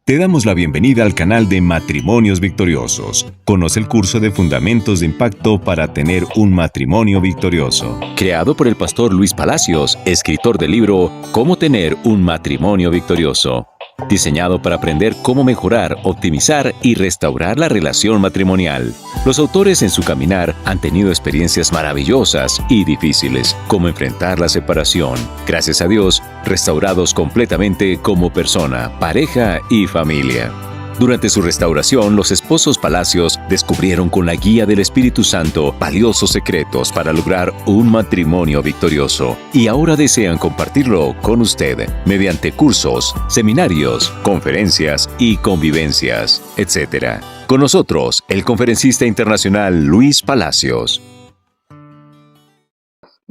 Te damos la bienvenida al canal de Matrimonios Victoriosos. Conoce el curso de Fundamentos de Impacto para tener un matrimonio victorioso. Creado por el pastor Luis Palacios, escritor del libro Cómo tener un matrimonio victorioso. Diseñado para aprender cómo mejorar, optimizar y restaurar la relación matrimonial. Los autores en su caminar han tenido experiencias maravillosas y difíciles, como enfrentar la separación. Gracias a Dios, restaurados completamente como persona, pareja y familia. Durante su restauración, los esposos Palacios descubrieron con la guía del Espíritu Santo valiosos secretos para lograr un matrimonio victorioso y ahora desean compartirlo con usted mediante cursos, seminarios, conferencias y convivencias, etc. Con nosotros, el conferencista internacional Luis Palacios.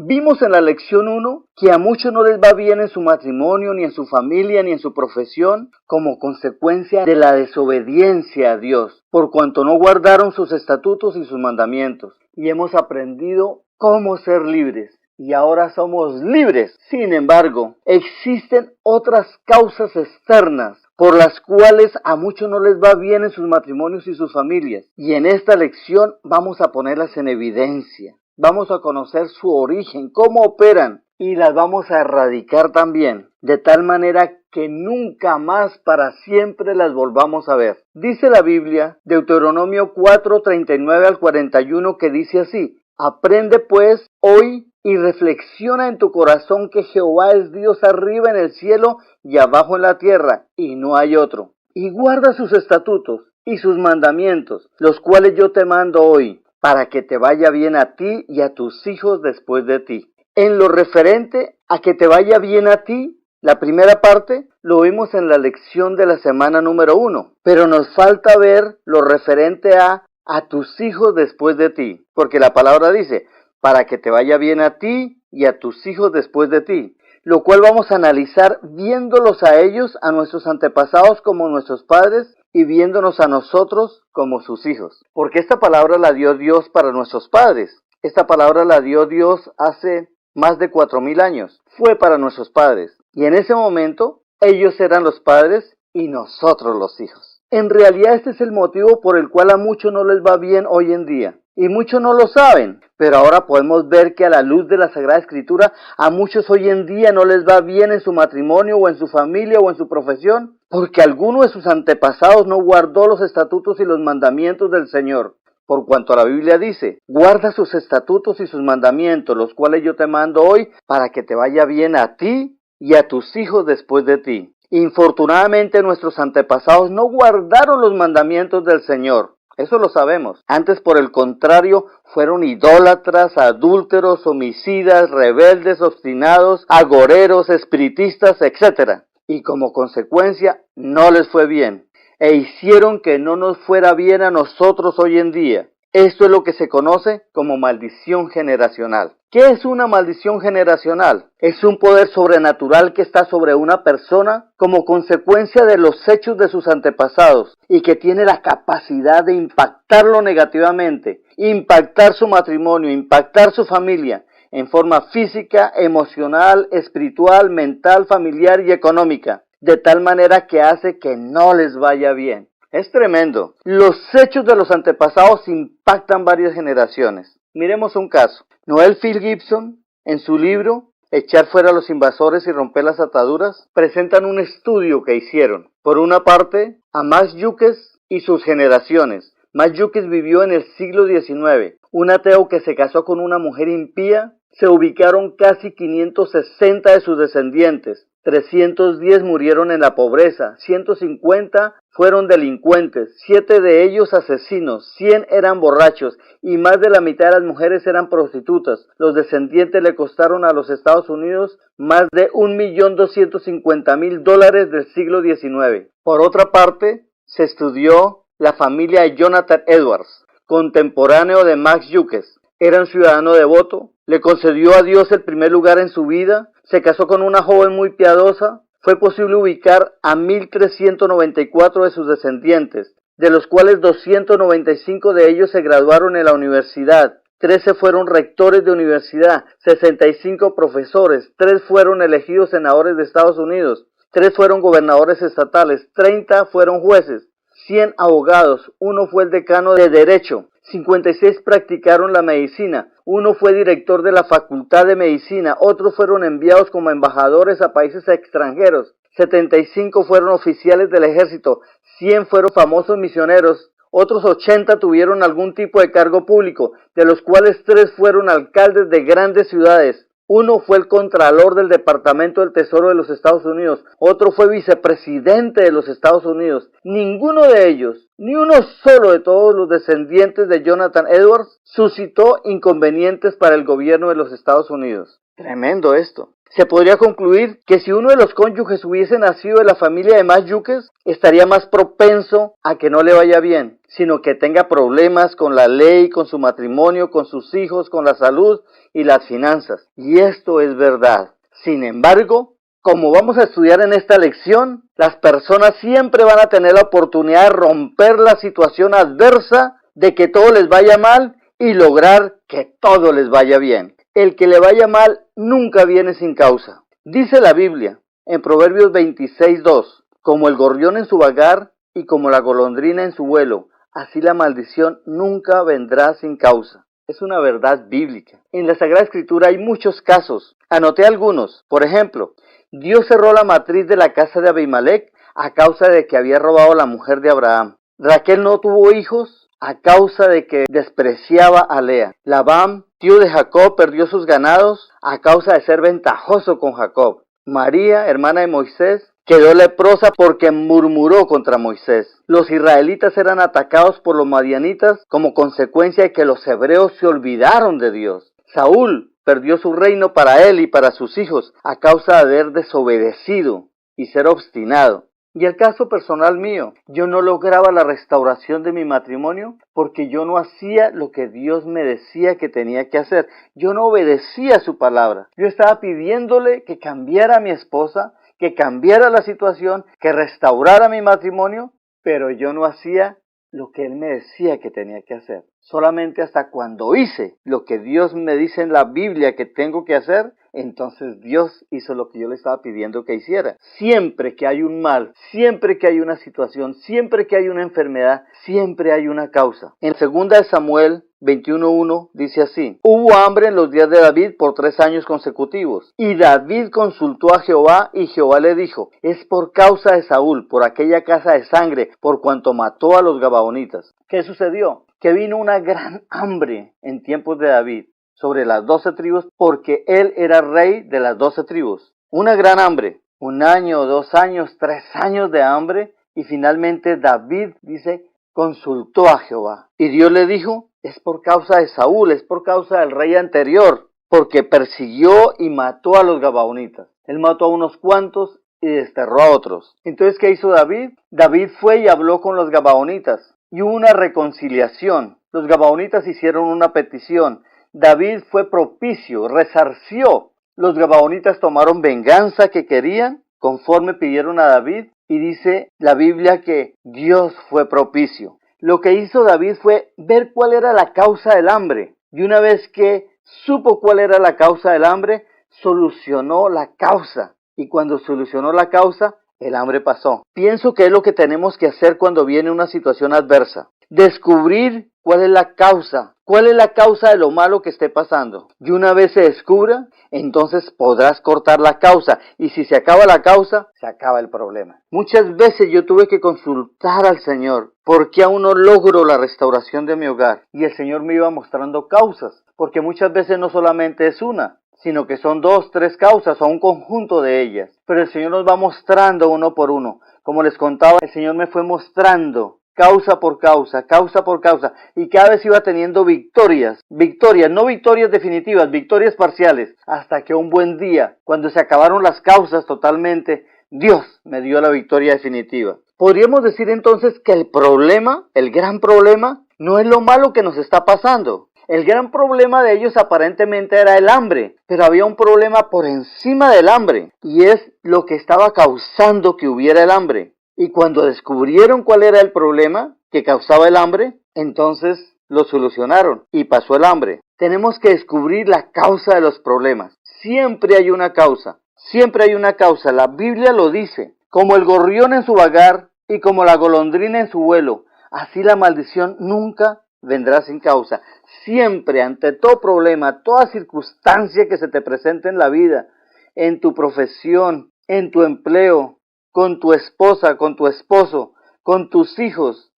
Vimos en la lección 1 que a muchos no les va bien en su matrimonio, ni en su familia, ni en su profesión, como consecuencia de la desobediencia a Dios, por cuanto no guardaron sus estatutos y sus mandamientos. Y hemos aprendido cómo ser libres, y ahora somos libres. Sin embargo, existen otras causas externas por las cuales a muchos no les va bien en sus matrimonios y sus familias. Y en esta lección vamos a ponerlas en evidencia. Vamos a conocer su origen, cómo operan, y las vamos a erradicar también, de tal manera que nunca más para siempre las volvamos a ver. Dice la Biblia, Deuteronomio 4:39 al 41, que dice así: aprende pues hoy y reflexiona en tu corazón que Jehová es Dios arriba en el cielo y abajo en la tierra, y no hay otro. Y guarda sus estatutos y sus mandamientos, los cuales yo te mando hoy, para que te vaya bien a ti y a tus hijos después de ti. En lo referente a que te vaya bien a ti, la primera parte lo vimos en la lección de la semana número 1, pero nos falta ver lo referente a tus hijos después de ti, porque la palabra dice, para que te vaya bien a ti y a tus hijos después de ti, lo cual vamos a analizar viéndolos a ellos, a nuestros antepasados como nuestros padres, y viéndonos a nosotros como sus hijos. Porque esta palabra la dio Dios para nuestros padres. Esta palabra la dio Dios hace más de 4,000 años. Fue para nuestros padres. Y en ese momento, ellos eran los padres y nosotros los hijos. En realidad este es el motivo por el cual a muchos no les va bien hoy en día. Y muchos no lo saben, pero ahora podemos ver que a la luz de la Sagrada Escritura, a muchos hoy en día no les va bien en su matrimonio o en su familia o en su profesión, porque alguno de sus antepasados no guardó los estatutos y los mandamientos del Señor. Por cuanto la Biblia dice, guarda sus estatutos y sus mandamientos, los cuales yo te mando hoy, para que te vaya bien a ti y a tus hijos después de ti. Infortunadamente nuestros antepasados no guardaron los mandamientos del Señor. Eso lo sabemos. Antes, por el contrario, fueron idólatras, adúlteros, homicidas, rebeldes, obstinados, agoreros, espiritistas, etc. Y como consecuencia, no les fue bien. E hicieron que no nos fuera bien a nosotros hoy en día. Esto es lo que se conoce como maldición generacional. ¿Qué es una maldición generacional? Es un poder sobrenatural que está sobre una persona como consecuencia de los hechos de sus antepasados y que tiene la capacidad de impactarlo negativamente, impactar su matrimonio, impactar su familia en forma física, emocional, espiritual, mental, familiar y económica, de tal manera que hace que no les vaya bien. Es tremendo. Los hechos de los antepasados impactan varias generaciones. Miremos un caso. Noel Phil Gibson, en su libro Echar fuera a los invasores y romper las ataduras, presentan un estudio que hicieron. Por una parte, a Max Jukes y sus generaciones. Max Jukes vivió en el siglo XIX. Un ateo que se casó con una mujer impía. Se ubicaron casi 560 de sus descendientes. 310 murieron en la pobreza, 150 fueron delincuentes, 7 de ellos asesinos, 100 eran borrachos y más de la mitad de las mujeres eran prostitutas. Los descendientes le costaron a los Estados Unidos más de $1.250.000 del siglo XIX. Por otra parte, se estudió la familia de Jonathan Edwards, contemporáneo de Max Jukes. Era un ciudadano devoto, le concedió a Dios el primer lugar en su vida, se casó con una joven muy piadosa. Fue posible ubicar a 1.394 de sus descendientes, de los cuales 295 de ellos se graduaron en la universidad, 13 fueron rectores de universidad, 65 profesores, 3 fueron elegidos senadores de Estados Unidos, 3 fueron gobernadores estatales, 30 fueron jueces, 100 abogados, 1 fue el decano de Derecho, 56 practicaron la medicina, 1 fue director de la Facultad de Medicina, otros fueron enviados como embajadores a países extranjeros, 75 fueron oficiales del ejército, 100 fueron famosos misioneros, otros 80 tuvieron algún tipo de cargo público, de los cuales 3 fueron alcaldes de grandes ciudades. 1 fue el contralor del Departamento del Tesoro de los Estados Unidos, otro fue vicepresidente de los Estados Unidos. Ninguno de ellos, ni uno solo de todos los descendientes de Jonathan Edwards, suscitó inconvenientes para el gobierno de los Estados Unidos. Tremendo esto. Se podría concluir que si uno de los cónyuges hubiese nacido de la familia de Mayukes, estaría más propenso a que no le vaya bien, sino que tenga problemas con la ley, con su matrimonio, con sus hijos, con la salud y las finanzas. Y esto es verdad. Sin embargo, como vamos a estudiar en esta lección, las personas siempre van a tener la oportunidad de romper la situación adversa, de que todo les vaya mal y lograr que todo les vaya bien. El que le vaya mal nunca viene sin causa. Dice la Biblia en Proverbios 26:2, como el gorrión en su vagar y como la golondrina en su vuelo, así la maldición nunca vendrá sin causa. Es una verdad bíblica. En la Sagrada Escritura hay muchos casos. Anoté algunos. Por ejemplo, Dios cerró la matriz de la casa de Abimelech a causa de que había robado la mujer de Abraham. Raquel no tuvo hijos a causa de que despreciaba a Lea. Labán, tío de Jacob, perdió sus ganados a causa de ser ventajoso con Jacob. María, hermana de Moisés, quedó leprosa porque murmuró contra Moisés. Los israelitas eran atacados por los madianitas como consecuencia de que los hebreos se olvidaron de Dios. Saúl perdió su reino para él y para sus hijos a causa de haber desobedecido y ser obstinado. Y el caso personal mío, yo no lograba la restauración de mi matrimonio porque yo no hacía lo que Dios me decía que tenía que hacer. Yo no obedecía su palabra. Yo estaba pidiéndole que cambiara a mi esposa, que cambiara la situación, que restaurara mi matrimonio, pero yo no hacía lo que Él me decía que tenía que hacer. Solamente hasta cuando hice lo que Dios me dice en la Biblia que tengo que hacer, entonces Dios hizo lo que yo le estaba pidiendo que hiciera. Siempre que hay un mal, siempre que hay una situación, siempre que hay una enfermedad, siempre hay una causa. En 2 Samuel 21:1 dice así: hubo hambre en los días de David por 3 años consecutivos. Y David consultó a Jehová, y Jehová le dijo: es por causa de Saúl, por aquella casa de sangre, por cuanto mató a los gabaonitas. ¿Qué sucedió? Que vino una gran hambre en tiempos de David sobre las 12 tribus, porque él era rey de las 12 tribus. Una gran hambre, 1 año, 2 años, 3 años de hambre, y finalmente David, dice, consultó a Jehová. Y Dios le dijo: es por causa de Saúl, es por causa del rey anterior, porque persiguió y mató a los gabaonitas. Él mató a unos cuantos y desterró a otros. Entonces, ¿qué hizo David? David fue y habló con los gabaonitas, y hubo una reconciliación. Los gabaonitas hicieron una petición. David fue propicio, resarció. Los gabaonitas tomaron venganza que querían, conforme pidieron a David, y dice la Biblia que Dios fue propicio. Lo que hizo David fue ver cuál era la causa del hambre, y una vez que supo cuál era la causa del hambre, solucionó la causa, y cuando solucionó la causa, el hambre pasó. Pienso que es lo que tenemos que hacer cuando viene una situación adversa. Descubrir cuál es la causa de lo malo que esté pasando. Y una vez se descubra, entonces podrás cortar la causa. Y si se acaba la causa, se acaba el problema. Muchas veces yo tuve que consultar al Señor, ¿por qué aún no logro la restauración de mi hogar? Y el Señor me iba mostrando causas, porque muchas veces no solamente es una, sino que son 2, 3 causas o un conjunto de ellas. Pero el Señor nos va mostrando uno por uno. Como les contaba, el Señor me fue mostrando causa por causa, y cada vez iba teniendo victorias, no victorias definitivas, victorias parciales, hasta que un buen día, cuando se acabaron las causas totalmente, Dios me dio la victoria definitiva. Podríamos decir entonces que el gran problema, no es lo malo que nos está pasando. El gran problema de ellos aparentemente era el hambre, pero había un problema por encima del hambre, y es lo que estaba causando que hubiera el hambre. Y cuando descubrieron cuál era el problema que causaba el hambre, entonces lo solucionaron y pasó el hambre. Tenemos que descubrir la causa de los problemas. Siempre hay una causa. Siempre hay una causa, la Biblia lo dice. Como el gorrión en su vagar y como la golondrina en su vuelo, así la maldición nunca vendrá sin causa. Siempre, ante todo problema, toda circunstancia que se te presente en la vida, en tu profesión, en tu empleo, con tu esposa, con tu esposo, con tus hijos,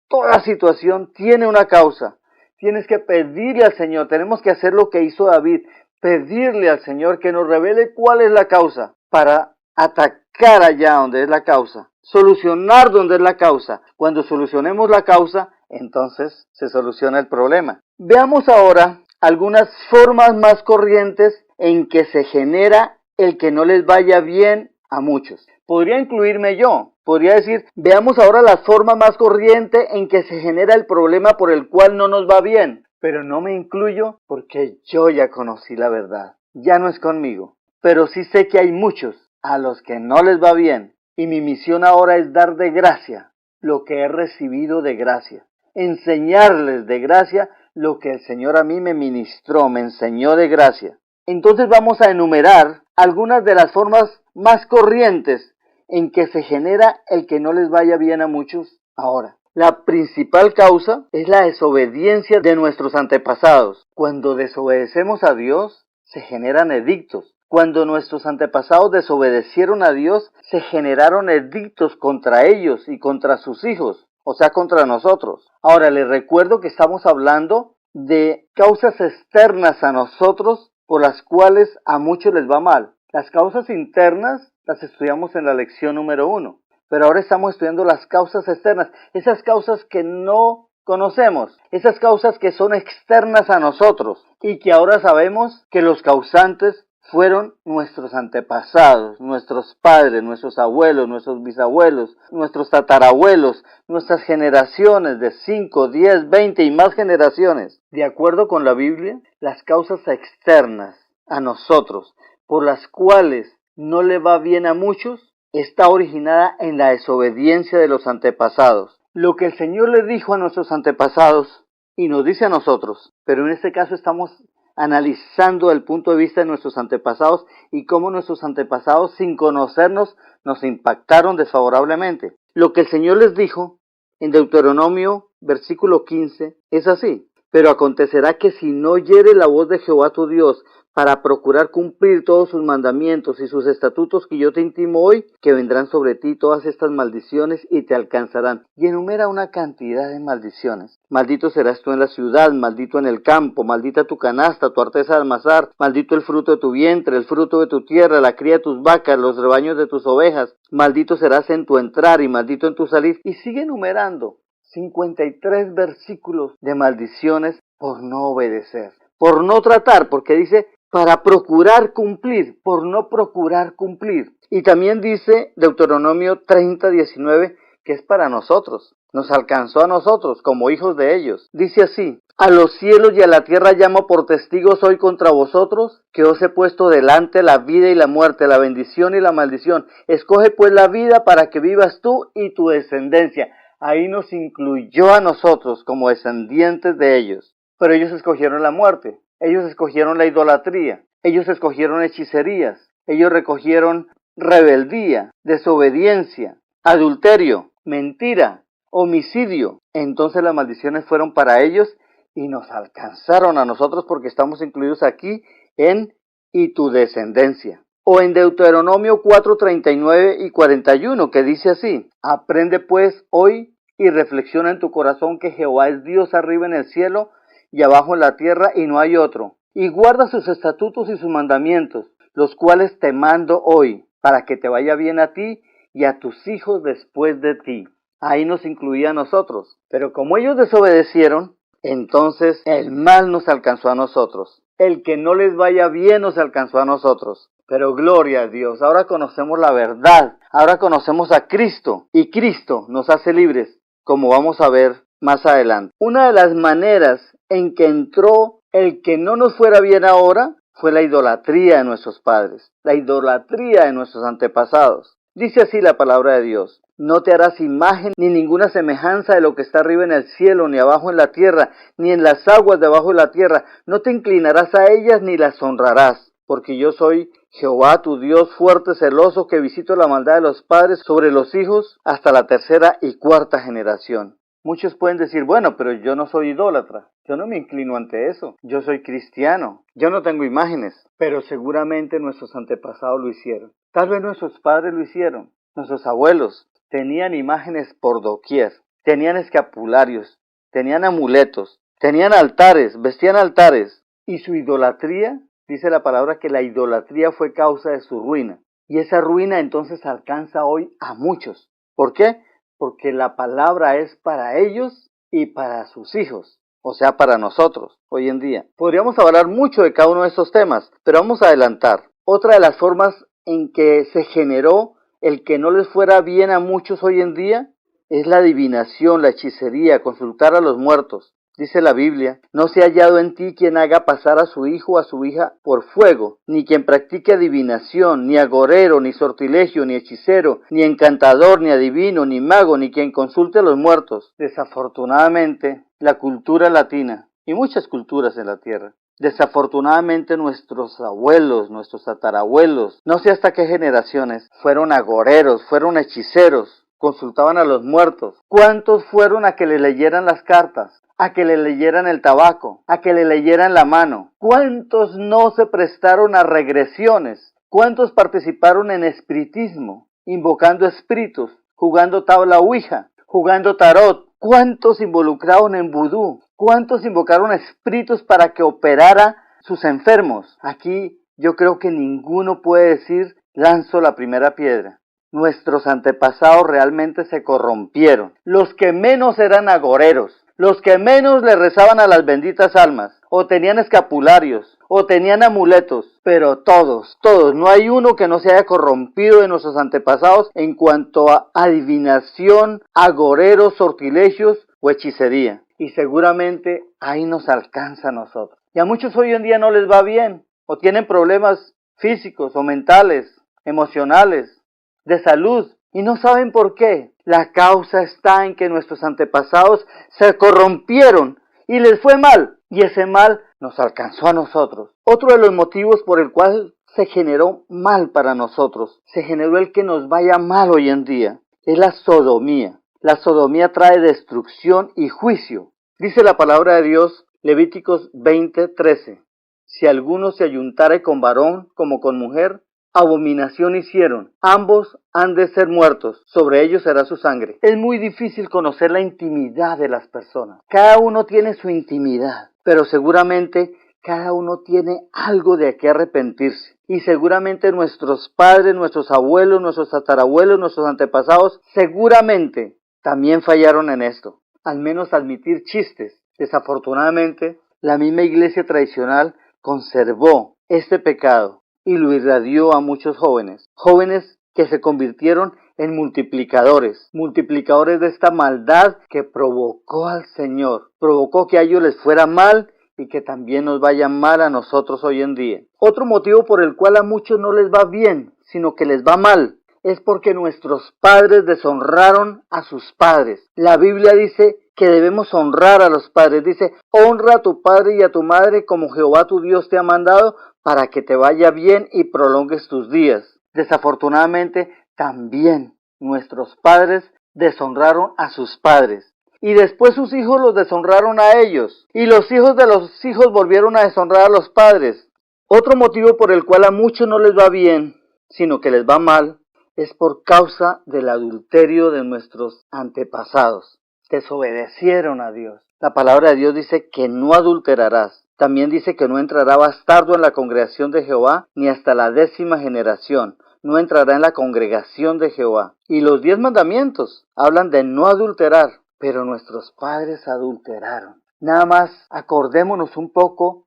toda situación tiene una causa. Tienes que pedirle al Señor, tenemos que hacer lo que hizo David, pedirle al Señor que nos revele cuál es la causa para atacar allá donde es la causa, solucionar donde es la causa. Cuando solucionemos la causa, entonces se soluciona el problema. Veamos ahora algunas formas más corrientes en que se genera el que no les vaya bien a muchos. Podría incluirme yo, podría decir, veamos ahora la forma más corriente en que se genera el problema por el cual no nos va bien. Pero no me incluyo porque yo ya conocí la verdad, ya no es conmigo. Pero sí sé que hay muchos a los que no les va bien y mi misión ahora es dar de gracia lo que he recibido de gracia, enseñarles de gracia lo que el Señor a mí me ministró, me enseñó de gracia. Entonces vamos a enumerar algunas de las formas más corrientes en que se genera el que no les vaya bien a muchos ahora. La principal causa es la desobediencia de nuestros antepasados. Cuando desobedecemos a Dios, se generan edictos. Cuando nuestros antepasados desobedecieron a Dios, se generaron edictos contra ellos y contra sus hijos, o sea, contra nosotros. Ahora, les recuerdo que estamos hablando de causas externas a nosotros por las cuales a muchos les va mal. Las causas internas las estudiamos en la lección número 1. Pero ahora estamos estudiando las causas externas, esas causas que no conocemos, esas causas que son externas a nosotros y que ahora sabemos que los causantes fueron nuestros antepasados, nuestros padres, nuestros abuelos, nuestros bisabuelos, nuestros tatarabuelos, nuestras generaciones de 5, 10, 20 y más generaciones. De acuerdo con la Biblia, las causas externas a nosotros, por las cuales no le va bien a muchos, está originada en la desobediencia de los antepasados. Lo que el Señor le dijo a nuestros antepasados y nos dice a nosotros, pero en este caso estamos analizando el punto de vista de nuestros antepasados y cómo nuestros antepasados, sin conocernos, nos impactaron desfavorablemente. Lo que el Señor les dijo en Deuteronomio, versículo 15, es así. Pero acontecerá que si no oyeres la voz de Jehová tu Dios, para procurar cumplir todos sus mandamientos y sus estatutos que yo te intimo hoy, que vendrán sobre ti todas estas maldiciones y te alcanzarán. Y enumera una cantidad de maldiciones. Maldito serás tú en la ciudad, maldito en el campo, maldita tu canasta, tu arteza de amasar, maldito el fruto de tu vientre, el fruto de tu tierra, la cría de tus vacas, los rebaños de tus ovejas. Maldito serás en tu entrar y maldito en tu salir. Y sigue enumerando 53 versículos de maldiciones por no obedecer, por no tratar, porque dice para procurar cumplir, por no procurar cumplir. Y también dice Deuteronomio 30:19 que es para nosotros, nos alcanzó a nosotros como hijos de ellos. Dice así: a los cielos y a la tierra llamo por testigos hoy contra vosotros, que os he puesto delante la vida y la muerte, la bendición y la maldición. Escoge pues la vida para que vivas tú y tu descendencia. Ahí nos incluyó a nosotros como descendientes de ellos. Pero ellos escogieron la muerte, ellos escogieron la idolatría, ellos escogieron hechicerías, ellos recogieron rebeldía, desobediencia, adulterio, mentira, homicidio. Entonces las maldiciones fueron para ellos y nos alcanzaron a nosotros porque estamos incluidos aquí en y tu descendencia. O en Deuteronomio 4:39 y 41 que dice así: aprende pues hoy y reflexiona en tu corazón que Jehová es Dios arriba en el cielo y abajo en la tierra y no hay otro. Y guarda sus estatutos y sus mandamientos, los cuales te mando hoy, para que te vaya bien a ti y a tus hijos después de ti. Ahí nos incluía a nosotros. Pero como ellos desobedecieron, entonces el mal nos alcanzó a nosotros. El que no les vaya bien nos alcanzó a nosotros. Pero gloria a Dios, ahora conocemos la verdad, ahora conocemos a Cristo y Cristo nos hace libres, como vamos a ver más adelante. Una de las maneras en que entró el que no nos fuera bien ahora fue la idolatría de nuestros padres, la idolatría de nuestros antepasados. Dice así la palabra de Dios: no te harás imagen ni ninguna semejanza de lo que está arriba en el cielo, ni abajo en la tierra, ni en las aguas debajo de la tierra. No te inclinarás a ellas ni las honrarás. porque yo soy Jehová tu Dios fuerte, celoso, que visito la maldad de los padres sobre los hijos hasta la tercera y cuarta generación. Muchos pueden decir, bueno, pero yo no soy idólatra, yo no me inclino ante eso, yo soy cristiano, yo no tengo imágenes, pero seguramente nuestros antepasados lo hicieron. Tal vez nuestros padres lo hicieron, nuestros abuelos tenían imágenes por doquier, tenían escapularios, tenían amuletos, tenían altares, vestían altares, y su idolatría, dice la palabra que la idolatría fue causa de su ruina. Y esa ruina entonces alcanza hoy a muchos. ¿Por qué? Porque la palabra es para ellos y para sus hijos, o sea, para nosotros hoy en día. Podríamos hablar mucho de cada uno de estos temas, pero vamos a adelantar. Otra de las formas en que se generó el que no les fuera bien a muchos hoy en día es la adivinación, la hechicería, consultar a los muertos. Dice la Biblia, no se ha hallado en ti quien haga pasar a su hijo o a su hija por fuego, ni quien practique adivinación, ni agorero, ni sortilegio, ni hechicero, ni encantador, ni adivino, ni mago, ni quien consulte a los muertos. Desafortunadamente, la cultura latina, y muchas culturas en la tierra, desafortunadamente nuestros abuelos, nuestros tatarabuelos, no sé hasta qué generaciones, fueron agoreros, fueron hechiceros, consultaban a los muertos. ¿Cuántos fueron a que le leyeran las cartas? A que le leyeran el tabaco, a que le leyeran la mano? ¿Cuántos no se prestaron a regresiones? ¿Cuántos participaron en espiritismo, invocando espíritus, jugando tabla ouija, jugando tarot? ¿Cuántos involucraron en vudú? ¿Cuántos invocaron espíritus para que operara sus enfermos? Aquí yo creo que ninguno puede decir, lanzo la primera piedra. Nuestros antepasados realmente se corrompieron. Los que menos eran agoreros, los que menos le rezaban a las benditas almas, o tenían escapularios, o tenían amuletos, pero todos, no hay uno que no se haya corrompido de nuestros antepasados en cuanto a adivinación, agoreros, sortilegios o hechicería. Y seguramente ahí nos alcanza a nosotros. Y a muchos hoy en día no les va bien, o tienen problemas físicos o mentales, emocionales, de salud, y no saben por qué. La causa está en que nuestros antepasados se corrompieron y les fue mal, y ese mal nos alcanzó a nosotros. Otro de los motivos por el cual se generó mal para nosotros, se generó el que nos vaya mal hoy en día, es la sodomía. La sodomía trae destrucción y juicio. Dice la palabra de Dios, Levíticos 20:13, si alguno se ayuntare con varón como con mujer, abominación hicieron, ambos han de ser muertos, sobre ellos será su sangre. Es muy difícil conocer la intimidad de las personas. Cada uno tiene su intimidad, pero seguramente cada uno tiene algo de qué arrepentirse. Y seguramente nuestros padres, nuestros abuelos, nuestros tatarabuelos, nuestros antepasados, seguramente también fallaron en esto. Al menos admitir chistes. Desafortunadamente, la misma iglesia tradicional conservó este pecado y lo irradió a muchos jóvenes que se convirtieron en multiplicadores de esta maldad que provocó al Señor, provocó que a ellos les fuera mal y que también nos vaya mal a nosotros hoy en día. Otro motivo por el cual a muchos no les va bien, sino que les va mal, es porque nuestros padres deshonraron a sus padres. La Biblia dice que debemos honrar a los padres. Dice, honra a tu padre y a tu madre como Jehová tu Dios te ha mandado, para que te vaya bien y prolongues tus días. Desafortunadamente, también nuestros padres deshonraron a sus padres. Y después sus hijos los deshonraron a ellos. Y los hijos de los hijos volvieron a deshonrar a los padres. Otro motivo por el cual a muchos no les va bien, sino que les va mal, es por causa del adulterio de nuestros antepasados. Desobedecieron a Dios. La palabra de Dios dice que no adulterarás. También dice que no entrará bastardo en la congregación de Jehová, ni hasta la 10ª generación. No entrará en la congregación de Jehová. Y los 10 mandamientos hablan de no adulterar, pero nuestros padres adulteraron. Nada más acordémonos un poco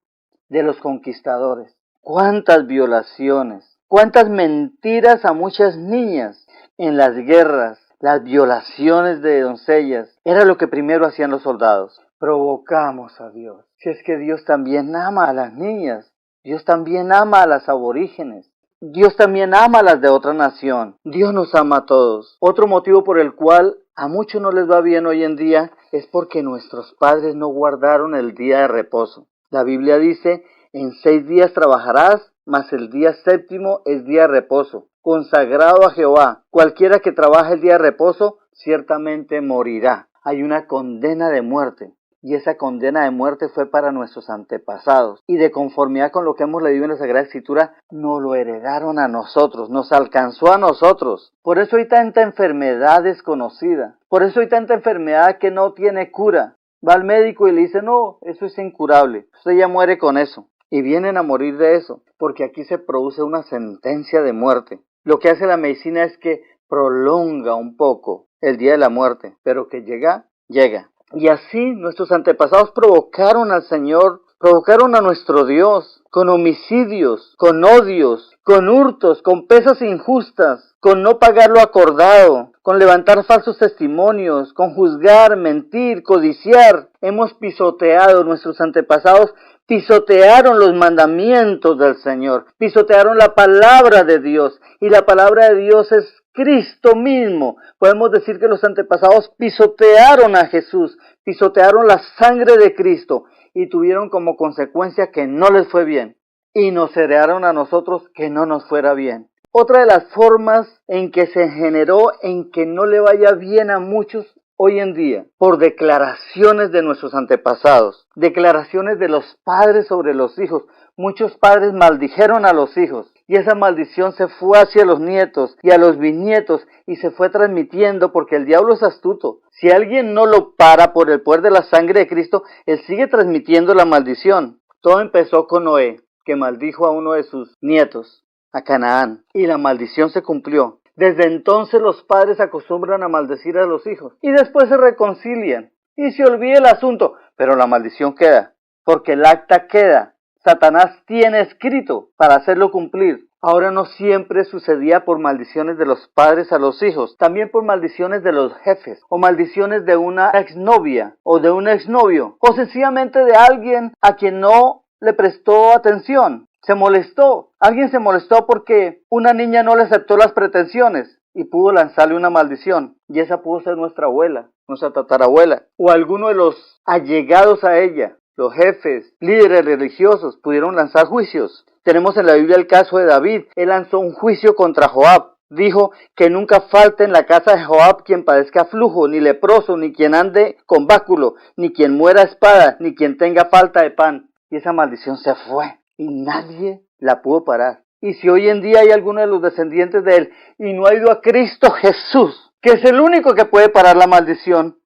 de los conquistadores. Cuántas violaciones, cuántas mentiras a muchas niñas en las guerras. Las violaciones de doncellas era lo que primero hacían los soldados. Provocamos a Dios. Si es que Dios también ama a las niñas, Dios también ama a las aborígenes, Dios también ama a las de otra nación. Dios nos ama a todos. Otro motivo por el cual a muchos no les va bien hoy en día es porque nuestros padres no guardaron el día de reposo. La Biblia dice, en 6 días trabajarás, mas el día séptimo es día de reposo, consagrado a Jehová. Cualquiera que trabaje el día de reposo, ciertamente morirá. Hay una condena de muerte. Y esa condena de muerte fue para nuestros antepasados. Y de conformidad con lo que hemos leído en la Sagrada Escritura, nos lo heredaron a nosotros, nos alcanzó a nosotros. Por eso hay tanta enfermedad desconocida. Por eso hay tanta enfermedad que no tiene cura. Va al médico y le dice, no, eso es incurable. Usted ya muere con eso. Y vienen a morir de eso, porque aquí se produce una sentencia de muerte. Lo que hace la medicina es que prolonga un poco el día de la muerte, pero que llega, llega. Y así nuestros antepasados provocaron al Señor, provocaron a nuestro Dios con homicidios, con odios, con hurtos, con pesas injustas, con no pagar lo acordado, con levantar falsos testimonios, con juzgar, mentir, codiciar. Hemos pisoteado, nuestros antepasados pisotearon los mandamientos del Señor, pisotearon la palabra de Dios, y la palabra de Dios es Cristo mismo. Podemos decir que los antepasados pisotearon a Jesús, pisotearon la sangre de Cristo y tuvieron como consecuencia que no les fue bien y nos heredaron a nosotros que no nos fuera bien. Otra de las formas en que se generó en que no le vaya bien a muchos hoy en día, por declaraciones de nuestros antepasados, declaraciones de los padres sobre los hijos. Muchos padres maldijeron a los hijos y esa maldición se fue hacia los nietos y a los bisnietos y se fue transmitiendo porque el diablo es astuto. Si alguien no lo para por el poder de la sangre de Cristo, él sigue transmitiendo la maldición. Todo empezó con Noé, que maldijo a uno de sus nietos, a Canaán, y la maldición se cumplió. Desde entonces los padres acostumbran a maldecir a los hijos y después se reconcilian y se olvida el asunto, pero la maldición queda, porque el acta queda. Satanás tiene escrito para hacerlo cumplir. Ahora no siempre sucedía por maldiciones de los padres a los hijos, también por maldiciones de los jefes, o maldiciones de una exnovia, o de un exnovio, o sencillamente de alguien a quien no le prestó atención. Se molestó. Alguien se molestó porque una niña no le aceptó las pretensiones y pudo lanzarle una maldición. Y esa pudo ser nuestra abuela, nuestra tatarabuela, o alguno de los allegados a ella. Los jefes, líderes religiosos pudieron lanzar juicios. Tenemos en la Biblia el caso de David. Él lanzó un juicio contra Joab. Dijo que nunca falte en la casa de Joab quien padezca flujo, ni leproso, ni quien ande con báculo, ni quien muera a espada, ni quien tenga falta de pan. Y esa maldición se fue y nadie la pudo parar. Y si hoy en día hay alguno de los descendientes de él y no ha ido a Cristo Jesús, que es el único que puede parar la maldición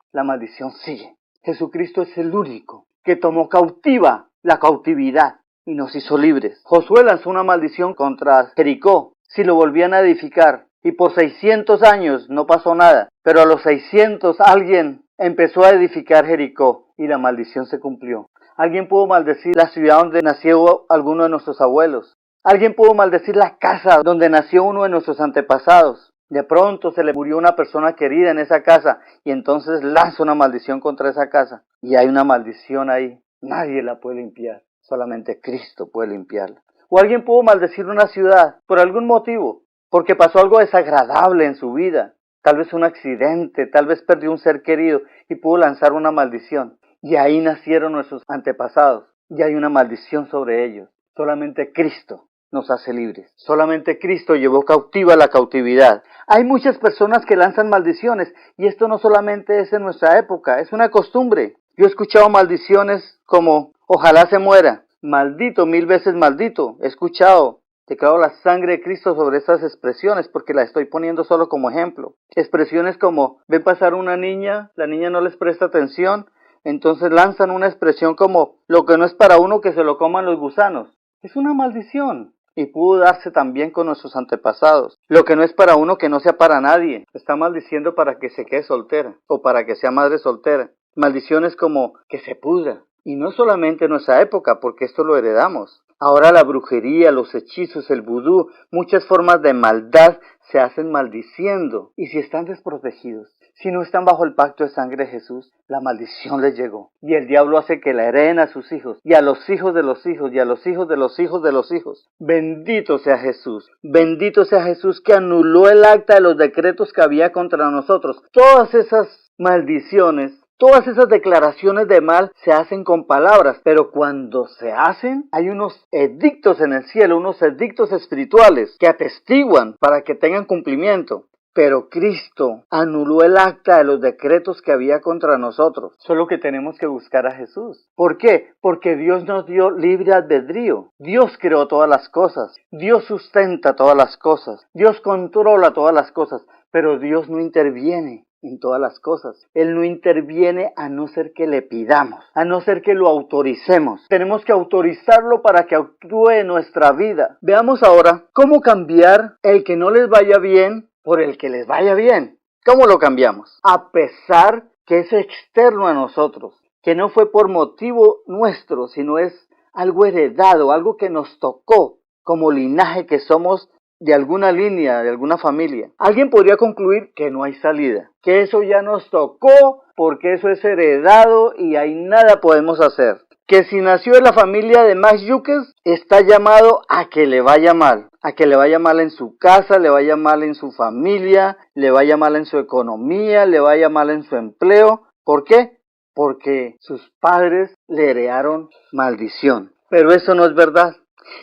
sigue. Jesucristo es el único que tomó cautiva la cautividad y nos hizo libres. Josué lanzó una maldición contra Jericó si lo volvían a edificar y por 600 años no pasó nada, pero a los 600 alguien empezó a edificar Jericó y la maldición se cumplió. Alguien pudo maldecir la ciudad donde nació alguno de nuestros abuelos. Alguien pudo maldecir la casa donde nació uno de nuestros antepasados. De pronto se le murió una persona querida en esa casa y entonces lanza una maldición contra esa casa. Y hay una maldición ahí. Nadie la puede limpiar. Solamente Cristo puede limpiarla. O alguien pudo maldecir una ciudad por algún motivo, porque pasó algo desagradable en su vida. Tal vez un accidente, tal vez perdió un ser querido y pudo lanzar una maldición. Y ahí nacieron nuestros antepasados. Y hay una maldición sobre ellos. Solamente Cristo nos hace libres. Solamente Cristo llevó cautiva la cautividad. Hay muchas personas que lanzan maldiciones. Y esto no solamente es en nuestra época, es una costumbre. Yo he escuchado maldiciones como, ojalá se muera. Maldito, 1000 veces maldito. He escuchado. Declaro la sangre de Cristo sobre estas expresiones porque la estoy poniendo solo como ejemplo. Expresiones como, ven pasar una niña, la niña no les presta atención. Entonces lanzan una expresión como, lo que no es para uno que se lo coman los gusanos. Es una maldición. Y pudo darse también con nuestros antepasados. Lo que no es para uno que no sea para nadie. Está maldiciendo para que se quede soltera o para que sea madre soltera. Maldiciones como que se pudra. Y no solamente en nuestra época, porque esto lo heredamos. Ahora la brujería, los hechizos, el vudú, muchas formas de maldad se hacen maldiciendo. Y si están desprotegidos, si no están bajo el pacto de sangre de Jesús, la maldición les llegó. Y el diablo hace que la hereden a sus hijos, y a los hijos de los hijos, y a los hijos de los hijos de los hijos. Bendito sea Jesús. Bendito sea Jesús que anuló el acta de los decretos que había contra nosotros. Todas esas maldiciones Todas esas declaraciones de mal se hacen con palabras, pero cuando se hacen, hay unos edictos en el cielo, unos edictos espirituales que atestiguan para que tengan cumplimiento. Pero Cristo anuló el acta de los decretos que había contra nosotros. Solo que tenemos que buscar a Jesús. ¿Por qué? Porque Dios nos dio libre albedrío. Dios creó todas las cosas. Dios sustenta todas las cosas. Dios controla todas las cosas. Pero Dios no interviene en todas las cosas. Él no interviene a no ser que le pidamos, a no ser que lo autoricemos. Tenemos que autorizarlo para que actúe en nuestra vida. Veamos ahora cómo cambiar el que no les vaya bien por el que les vaya bien. ¿Cómo lo cambiamos? A pesar que es externo a nosotros, que no fue por motivo nuestro, sino es algo heredado, algo que nos tocó como linaje que somos de alguna línea, de alguna familia. Alguien podría concluir que no hay salida, que eso ya nos tocó porque eso es heredado y ahí nada podemos hacer. Que si nació en la familia de Max Yuques, está llamado a que le vaya mal. A que le vaya mal en su casa, le vaya mal en su familia, le vaya mal en su economía, le vaya mal en su empleo. ¿Por qué? Porque sus padres le heredaron maldición. Pero eso no es verdad.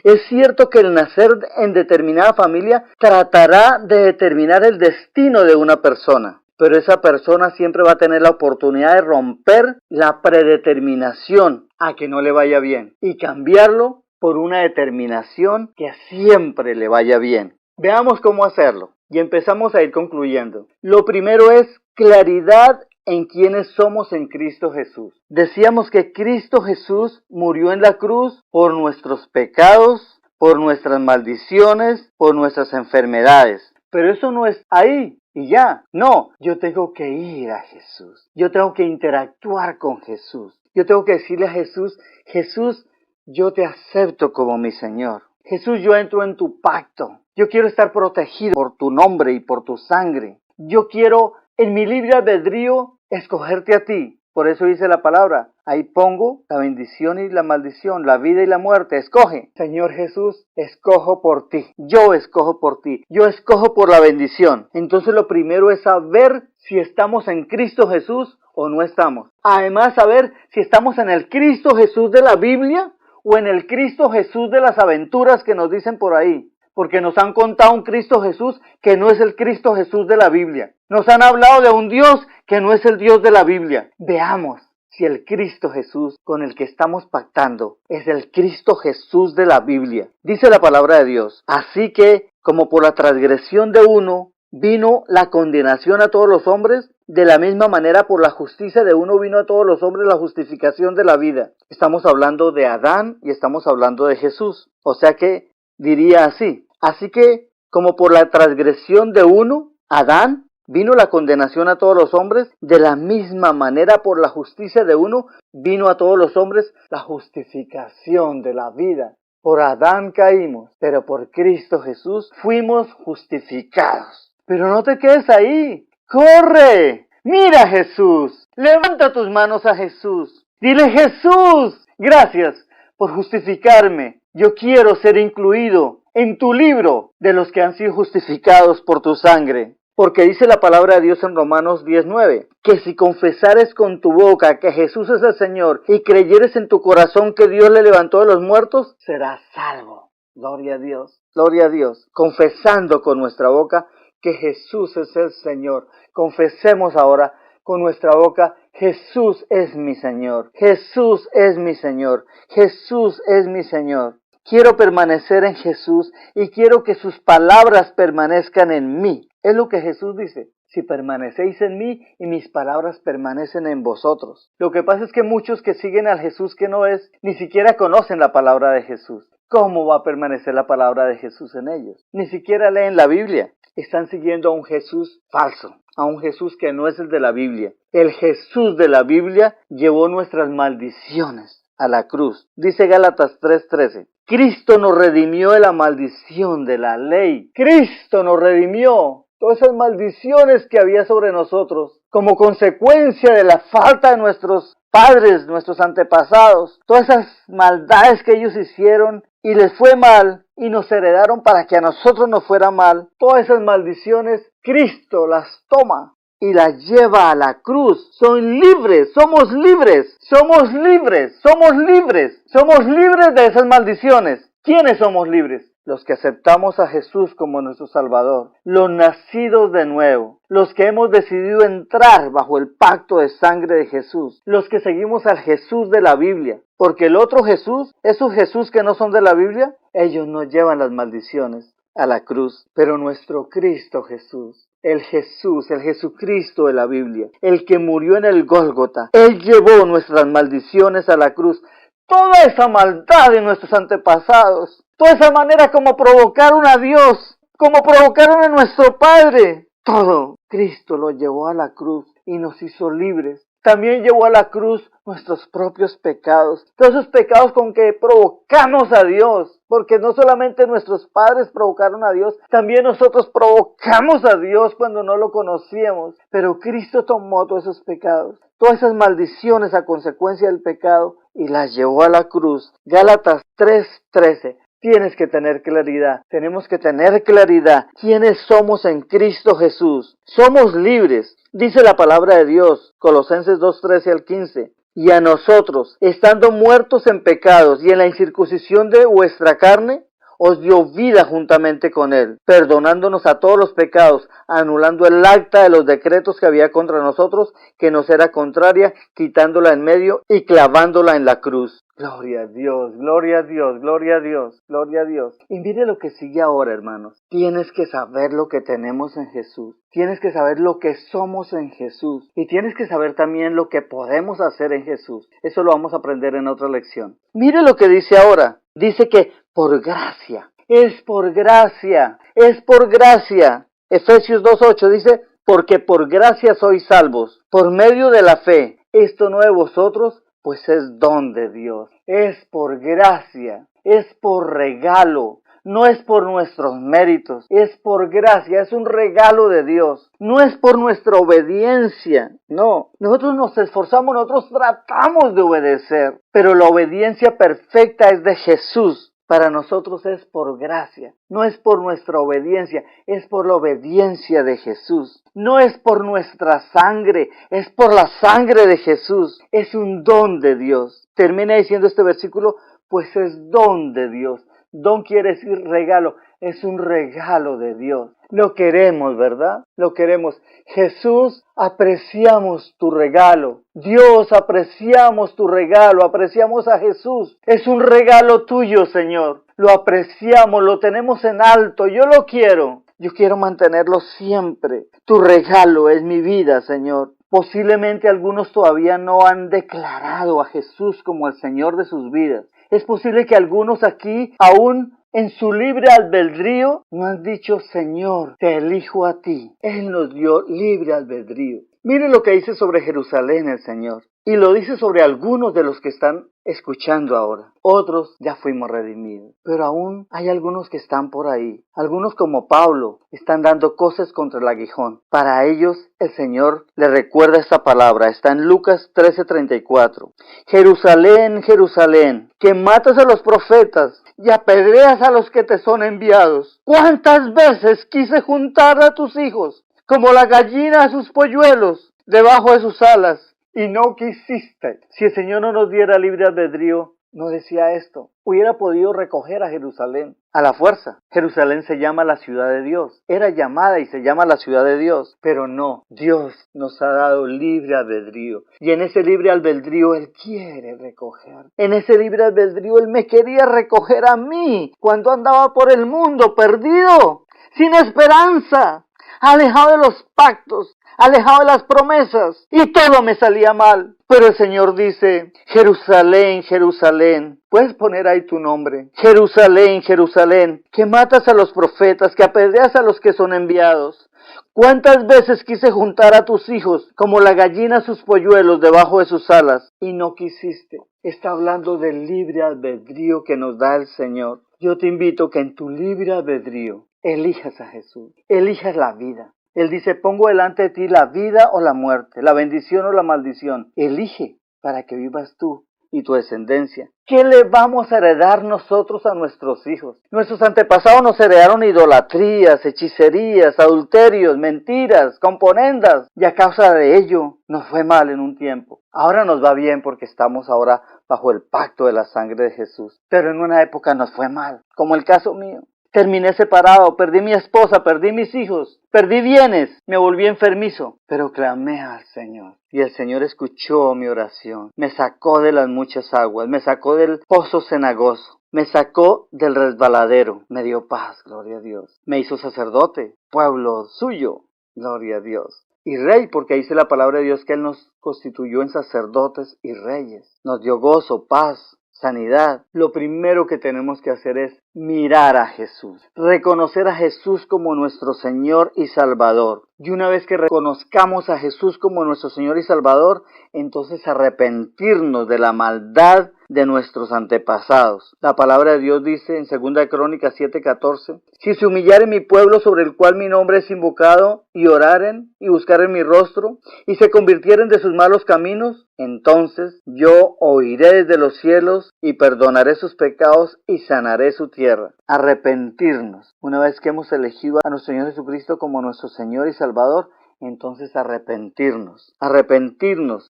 Es cierto que el nacer en determinada familia tratará de determinar el destino de una persona, pero esa persona siempre va a tener la oportunidad de romper la predeterminación a que no le vaya bien y cambiarlo por una determinación que siempre le vaya bien. Veamos cómo hacerlo y empezamos a ir concluyendo. Lo primero es claridad en quiénes somos en Cristo Jesús. Decíamos que Cristo Jesús murió en la cruz por nuestros pecados, por nuestras maldiciones, por nuestras enfermedades. Pero eso no es ahí y ya. No, yo tengo que ir a Jesús. Yo tengo que interactuar con Jesús. Yo tengo que decirle a Jesús, Jesús, yo te acepto como mi Señor. Jesús, yo entro en tu pacto. Yo quiero estar protegido por tu nombre y por tu sangre. Yo quiero en mi libre albedrío escogerte a ti. Por eso dice la palabra, ahí pongo la bendición y la maldición, la vida y la muerte. Escoge. Señor Jesús, escojo por ti. Yo escojo por ti. Yo escojo por la bendición. Entonces lo primero es saber si estamos en Cristo Jesús o no estamos. Además, saber si estamos en el Cristo Jesús de la Biblia o en el Cristo Jesús de las aventuras que nos dicen por ahí. Porque nos han contado un Cristo Jesús que no es el Cristo Jesús de la Biblia. Nos han hablado de un Dios que no es el Dios de la Biblia. Veamos si el Cristo Jesús con el que estamos pactando es el Cristo Jesús de la Biblia. Dice la palabra de Dios, así que como por la transgresión de uno vino la condenación a todos los hombres, de la misma manera por la justicia de uno vino a todos los hombres la justificación de la vida. Estamos hablando de Adán y estamos hablando de Jesús. O sea que diría así, así que como por la transgresión de uno, Adán, vino la condenación a todos los hombres, de la misma manera por la justicia de uno, vino a todos los hombres la justificación de la vida. Por Adán caímos, pero por Cristo Jesús fuimos justificados. Pero no te quedes ahí, ¡corre! Mira a Jesús, levanta tus manos a Jesús, dile Jesús, gracias por justificarme. Yo quiero ser incluido en tu libro de los que han sido justificados por tu sangre. Porque dice la palabra de Dios en Romanos 10:9, que si confesares con tu boca que Jesús es el Señor y creyeres en tu corazón que Dios le levantó de los muertos, serás salvo. Gloria a Dios, gloria a Dios. Confesando con nuestra boca que Jesús es el Señor. Confesemos ahora con nuestra boca, Jesús es mi Señor, Jesús es mi Señor, Jesús es mi Señor. Quiero permanecer en Jesús y quiero que sus palabras permanezcan en mí. Es lo que Jesús dice, si permanecéis en mí y mis palabras permanecen en vosotros. Lo que pasa es que muchos que siguen al Jesús que no es, ni siquiera conocen la palabra de Jesús. ¿Cómo va a permanecer la palabra de Jesús en ellos? Ni siquiera leen la Biblia. Están siguiendo a un Jesús falso, a un Jesús que no es el de la Biblia. El Jesús de la Biblia llevó nuestras maldiciones a la cruz. Dice Gálatas 3:13. Cristo nos redimió de la maldición de la ley. Cristo nos redimió. Todas esas maldiciones que había sobre nosotros, como consecuencia de la falta de nuestros padres, nuestros antepasados, todas esas maldades que ellos hicieron y les fue mal y nos heredaron para que a nosotros nos fuera mal, todas esas maldiciones, Cristo las toma y las lleva a la cruz. Son libres, somos libres, somos libres, somos libres, somos libres de esas maldiciones. ¿Quiénes somos libres? Los que aceptamos a Jesús como nuestro Salvador, los nacidos de nuevo, los que hemos decidido entrar bajo el pacto de sangre de Jesús, los que seguimos al Jesús de la Biblia, porque el otro Jesús, esos Jesús que no son de la Biblia, ellos no llevan las maldiciones a la cruz, pero nuestro Cristo Jesús, el Jesucristo de la Biblia, el que murió en el Gólgota, Él llevó nuestras maldiciones a la cruz. Toda esa maldad de nuestros antepasados, toda esa manera como provocaron a Dios, como provocaron a nuestro Padre, todo Cristo lo llevó a la cruz y nos hizo libres. También llevó a la cruz nuestros propios pecados, todos esos pecados con que provocamos a Dios, porque no solamente nuestros padres provocaron a Dios, también nosotros provocamos a Dios cuando no lo conocíamos, pero Cristo tomó todos esos pecados, todas esas maldiciones a consecuencia del pecado y las llevó a la cruz. Gálatas 3:13. Tienes que tener claridad, tenemos que tener claridad quiénes somos en Cristo Jesús. Somos libres, dice la palabra de Dios, Colosenses 2:13 al 15. Y a nosotros, estando muertos en pecados y en la incircuncisión de vuestra carne, os dio vida juntamente con Él, perdonándonos a todos los pecados, anulando el acta de los decretos que había contra nosotros, que nos era contraria, quitándola en medio y clavándola en la cruz. Gloria a Dios, gloria a Dios, gloria a Dios, gloria a Dios. Y mire lo que sigue ahora, hermanos. Tienes que saber lo que tenemos en Jesús. Tienes que saber lo que somos en Jesús. Y tienes que saber también lo que podemos hacer en Jesús. Eso lo vamos a aprender en otra lección. Mire lo que dice ahora. Dice que por gracia. Es por gracia. Es por gracia. Efesios 2:8 dice, porque por gracia sois salvos, por medio de la fe. Esto no de vosotros, pues es don de Dios, es por gracia, es por regalo, no es por nuestros méritos, es por gracia, es un regalo de Dios, no es por nuestra obediencia, no, nosotros nos esforzamos, nosotros tratamos de obedecer, pero la obediencia perfecta es de Jesús. Para nosotros es por gracia, no es por nuestra obediencia, es por la obediencia de Jesús. No es por nuestra sangre, es por la sangre de Jesús. Es un don de Dios. Termina diciendo este versículo, pues es don de Dios. Don quiere decir regalo, es un regalo de Dios. Lo queremos, ¿verdad? Lo queremos. Jesús, apreciamos tu regalo. Dios, apreciamos tu regalo, apreciamos a Jesús. Es un regalo tuyo, Señor. Lo apreciamos, lo tenemos en alto. Yo lo quiero. Yo quiero mantenerlo siempre. Tu regalo es mi vida, Señor. Posiblemente algunos todavía no han declarado a Jesús como el Señor de sus vidas. Es posible que algunos aquí, aún en su libre albedrío, no han dicho, Señor, te elijo a ti. Él nos dio libre albedrío. Mire lo que dice sobre Jerusalén el Señor. Y lo dice sobre algunos de los que están escuchando ahora. Otros ya fuimos redimidos. Pero aún hay algunos que están por ahí. Algunos como Pablo están dando cosas contra el aguijón. Para ellos el Señor les recuerda esta palabra. Está en Lucas 13:34. Jerusalén, Jerusalén, que matas a los profetas y apedreas a los que te son enviados. ¿Cuántas veces quise juntar a tus hijos como la gallina a sus polluelos debajo de sus alas? Y no quisiste. Si el Señor no nos diera libre albedrío, no decía esto. Hubiera podido recoger a Jerusalén a la fuerza. Jerusalén se llama la ciudad de Dios. Era llamada y se llama la ciudad de Dios. Pero no, Dios nos ha dado libre albedrío. Y en ese libre albedrío Él quiere recoger. En ese libre albedrío Él me quería recoger a mí cuando andaba por el mundo perdido, sin esperanza, alejado de los pactos, alejado de las promesas, y todo me salía mal. Pero el Señor dice, Jerusalén, Jerusalén, puedes poner ahí tu nombre, Jerusalén, Jerusalén, que matas a los profetas, que apedreas a los que son enviados. ¿Cuántas veces quise juntar a tus hijos como la gallina sus polluelos debajo de sus alas? Y no quisiste. Está hablando del libre albedrío que nos da el Señor. Yo te invito que en tu libre albedrío elijas a Jesús, elijas la vida. Él dice, pongo delante de ti la vida o la muerte, la bendición o la maldición. Elige para que vivas tú y tu descendencia. ¿Qué le vamos a heredar nosotros a nuestros hijos? Nuestros antepasados nos heredaron idolatrías, hechicerías, adulterios, mentiras, componendas, y a causa de ello nos fue mal en un tiempo. Ahora nos va bien porque estamos ahora bajo el pacto de la sangre de Jesús, pero en una época nos fue mal, como el caso mío. Terminé separado, perdí mi esposa, perdí mis hijos, perdí bienes, me volví enfermizo, pero clamé al Señor. Y el Señor escuchó mi oración, me sacó de las muchas aguas, me sacó del pozo cenagoso, me sacó del resbaladero, me dio paz, gloria a Dios. Me hizo sacerdote, pueblo suyo, gloria a Dios. Y rey, porque dice la palabra de Dios que Él nos constituyó en sacerdotes y reyes. Nos dio gozo, paz, sanidad. Lo primero que tenemos que hacer es mirar a Jesús, reconocer a Jesús como nuestro Señor y Salvador. Y una vez que reconozcamos a Jesús como nuestro Señor y Salvador, entonces arrepentirnos de la maldad de nuestros antepasados. La palabra de Dios dice en 2 Crónicas 7:14, si se humillare mi pueblo sobre el cual mi nombre es invocado, y oraren y buscaren mi rostro, y se convirtieren de sus malos caminos, entonces yo oiré desde los cielos y perdonaré sus pecados y sanaré su tierra. Arrepentirnos. Una vez que hemos elegido a nuestro Señor Jesucristo como nuestro Señor y Salvador, entonces arrepentirnos,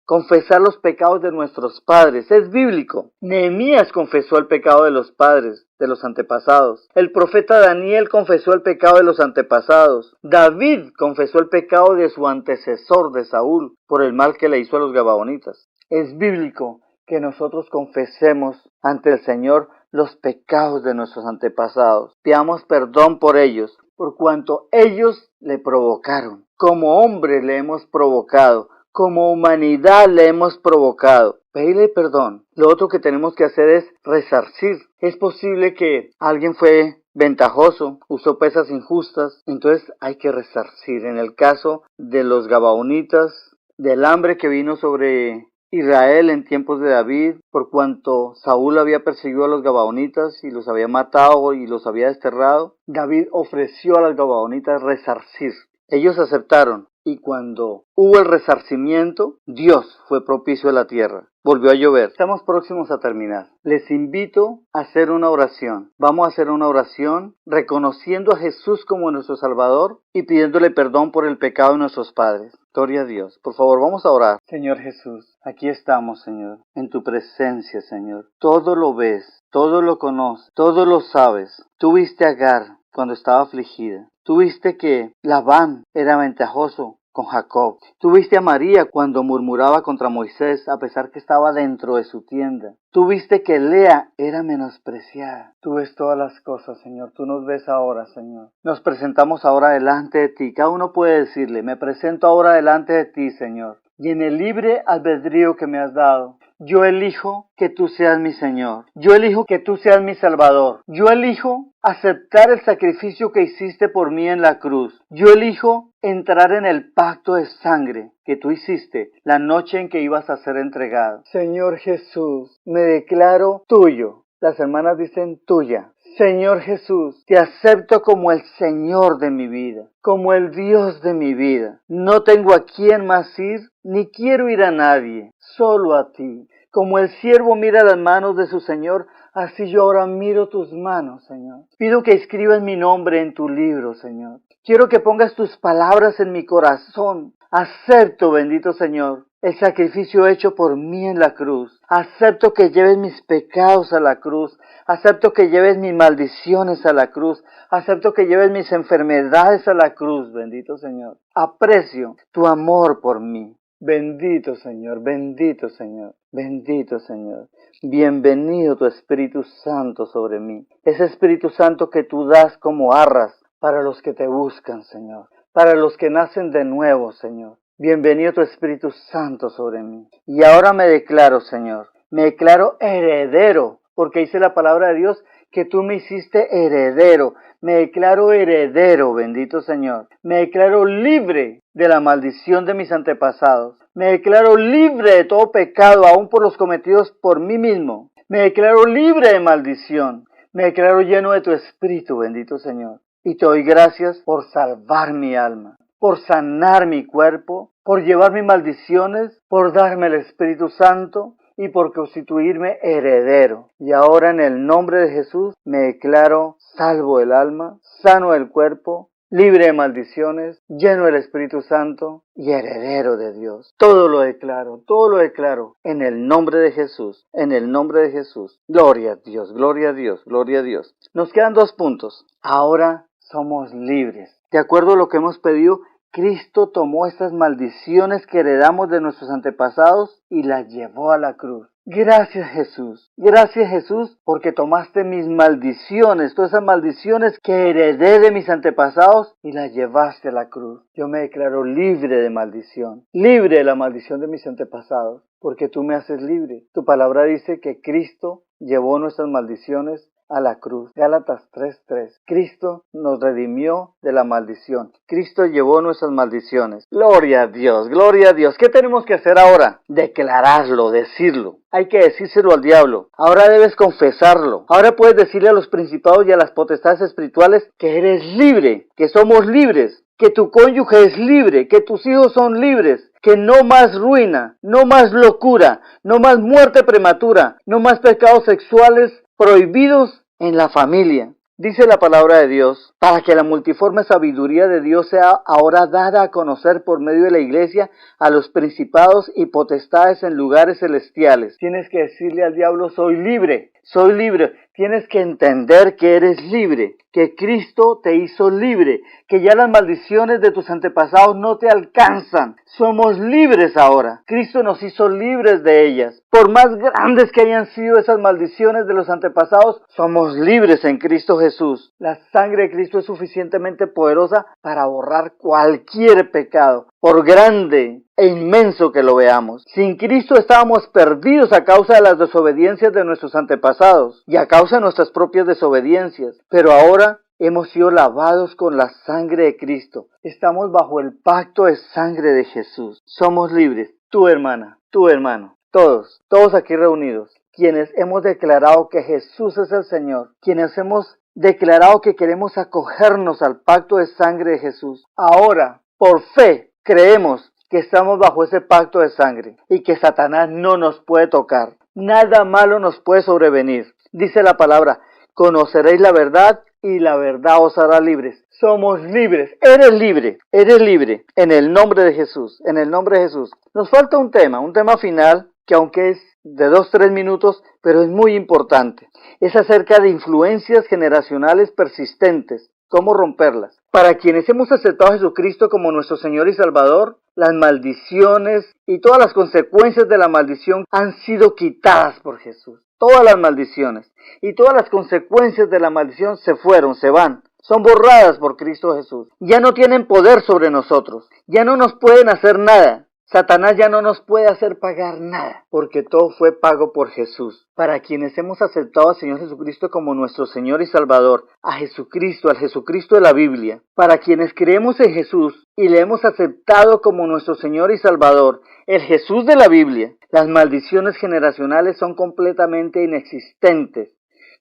confesar los pecados de nuestros padres. Es bíblico. Nehemías confesó el pecado de los padres, de los antepasados. El profeta Daniel confesó el pecado de los antepasados. David confesó el pecado de su antecesor, de Saúl, por el mal que le hizo a los gabaonitas. Es bíblico que nosotros confesemos ante el Señor los pecados de nuestros antepasados. Pidamos perdón por ellos, por cuanto ellos le provocaron. Como hombre le hemos provocado, como humanidad le hemos provocado. Pedirle perdón. Lo otro que tenemos que hacer es resarcir. Es posible que alguien fue ventajoso, usó pesas injustas, entonces hay que resarcir. En el caso de los gabaonitas, del hambre que vino sobre Israel en tiempos de David, por cuanto Saúl había perseguido a los gabaonitas y los había matado y los había desterrado, David ofreció a los gabaonitas resarcir. Ellos aceptaron, y cuando hubo el resarcimiento, Dios fue propicio a la tierra. Volvió a llover. Estamos próximos a terminar. Les invito a hacer una oración. Vamos a hacer una oración reconociendo a Jesús como nuestro Salvador y pidiéndole perdón por el pecado de nuestros padres. Gloria a Dios. Por favor, vamos a orar. Señor Jesús, aquí estamos, Señor, en tu presencia, Señor. Todo lo ves, todo lo conoces, todo lo sabes. Tú viste a Agar cuando estaba afligida. Tú viste que Labán era ventajoso con Jacob. Tú viste a María cuando murmuraba contra Moisés a pesar que estaba dentro de su tienda. Tú viste que Lea era menospreciada. Tú ves todas las cosas, Señor. Tú nos ves ahora, Señor. Nos presentamos ahora delante de ti. Cada uno puede decirle, me presento ahora delante de ti, Señor. Y en el libre albedrío que me has dado, yo elijo que tú seas mi Señor. Yo elijo que tú seas mi Salvador. Yo elijo aceptar el sacrificio que hiciste por mí en la cruz. Yo elijo entrar en el pacto de sangre que tú hiciste la noche en que ibas a ser entregado. Señor Jesús, me declaro tuyo. Las hermanas dicen tuya. Señor Jesús, te acepto como el Señor de mi vida, como el Dios de mi vida. No tengo a quién más ir, ni quiero ir a nadie, solo a ti. Como el siervo mira las manos de su Señor, así yo ahora miro tus manos, Señor. Pido que escribas mi nombre en tu libro, Señor. Quiero que pongas tus palabras en mi corazón. Acepto, bendito Señor, el sacrificio hecho por mí en la cruz. Acepto que lleves mis pecados a la cruz. Acepto que lleves mis maldiciones a la cruz. Acepto que lleves mis enfermedades a la cruz, bendito Señor. Aprecio tu amor por mí. Bendito Señor, bendito Señor, bendito Señor. Bienvenido tu Espíritu Santo sobre mí. Ese Espíritu Santo que tú das como arras para los que te buscan, Señor. Para los que nacen de nuevo, Señor. Bienvenido tu Espíritu Santo sobre mí. Y ahora me declaro, Señor, me declaro heredero, porque dice la palabra de Dios que tú me hiciste heredero. Me declaro heredero, bendito Señor. Me declaro libre de la maldición de mis antepasados. Me declaro libre de todo pecado, aun por los cometidos por mí mismo. Me declaro libre de maldición. Me declaro lleno de tu Espíritu, bendito Señor. Y te doy gracias por salvar mi alma, por sanar mi cuerpo, por llevar mis maldiciones, por darme el Espíritu Santo y por constituirme heredero. Y ahora en el nombre de Jesús me declaro salvo del alma, sano del cuerpo, libre de maldiciones, lleno del Espíritu Santo y heredero de Dios. Todo lo declaro en el nombre de Jesús, en el nombre de Jesús. Gloria a Dios, gloria a Dios, gloria a Dios. Nos quedan 2 puntos. Ahora somos libres. De acuerdo a lo que hemos pedido, Cristo tomó estas maldiciones que heredamos de nuestros antepasados y las llevó a la cruz. Gracias Jesús, porque tomaste mis maldiciones, todas esas maldiciones que heredé de mis antepasados y las llevaste a la cruz. Yo me declaro libre de maldición, libre de la maldición de mis antepasados, porque tú me haces libre. Tu palabra dice que Cristo llevó nuestras maldiciones a la cruz. Gálatas 3:3. Cristo nos redimió de la maldición. Cristo llevó nuestras maldiciones. Gloria a Dios, gloria a Dios. ¿Qué tenemos que hacer ahora? Declararlo, decirlo. Hay que decírselo al diablo. Ahora debes confesarlo. Ahora puedes decirle a los principados y a las potestades espirituales que eres libre, que somos libres, que tu cónyuge es libre, que tus hijos son libres, que no más ruina, no más locura, no más muerte prematura, no más pecados sexuales prohibidos en la familia. Dice la palabra de Dios, para que la multiforme sabiduría de Dios sea ahora dada a conocer por medio de la iglesia a los principados y potestades en lugares celestiales. Tienes que decirle al diablo, soy libre, soy libre. Tienes que entender que eres libre, que Cristo te hizo libre, que ya las maldiciones de tus antepasados no te alcanzan. Somos libres ahora. Cristo nos hizo libres de ellas. Por más grandes que hayan sido esas maldiciones de los antepasados, somos libres en Cristo Jesús. La sangre de Cristo es suficientemente poderosa para borrar cualquier pecado, por grande e inmenso que lo veamos. Sin Cristo estábamos perdidos a causa de las desobediencias de nuestros antepasados y a causa de nuestras propias desobediencias. Pero ahora hemos sido lavados con la sangre de Cristo. Estamos bajo el pacto de sangre de Jesús. Somos libres. Tu hermana, tu hermano, todos aquí reunidos, quienes hemos declarado que Jesús es el Señor, quienes hemos declarado que queremos acogernos al pacto de sangre de Jesús. Ahora, por fe, creemos que estamos bajo ese pacto de sangre y que Satanás no nos puede tocar. Nada malo nos puede sobrevenir. Dice la palabra, conoceréis la verdad y la verdad os hará libres. Somos libres. Eres libre en el nombre de Jesús, en el nombre de Jesús. Nos falta un tema final que aunque es de 2-3 minutos, pero es muy importante. Es acerca de influencias generacionales persistentes. ¿Cómo romperlas? Para quienes hemos aceptado a Jesucristo como nuestro Señor y Salvador, las maldiciones y todas las consecuencias de la maldición han sido quitadas por Jesús. Todas las maldiciones y todas las consecuencias de la maldición se van. Son borradas por Cristo Jesús. Ya no tienen poder sobre nosotros. Ya no nos pueden hacer nada. Satanás ya no nos puede hacer pagar nada, porque todo fue pago por Jesús. Para quienes hemos aceptado al Señor Jesucristo como nuestro Señor y Salvador, al Jesucristo de la Biblia, para quienes creemos en Jesús y le hemos aceptado como nuestro Señor y Salvador, el Jesús de la Biblia, las maldiciones generacionales son completamente inexistentes,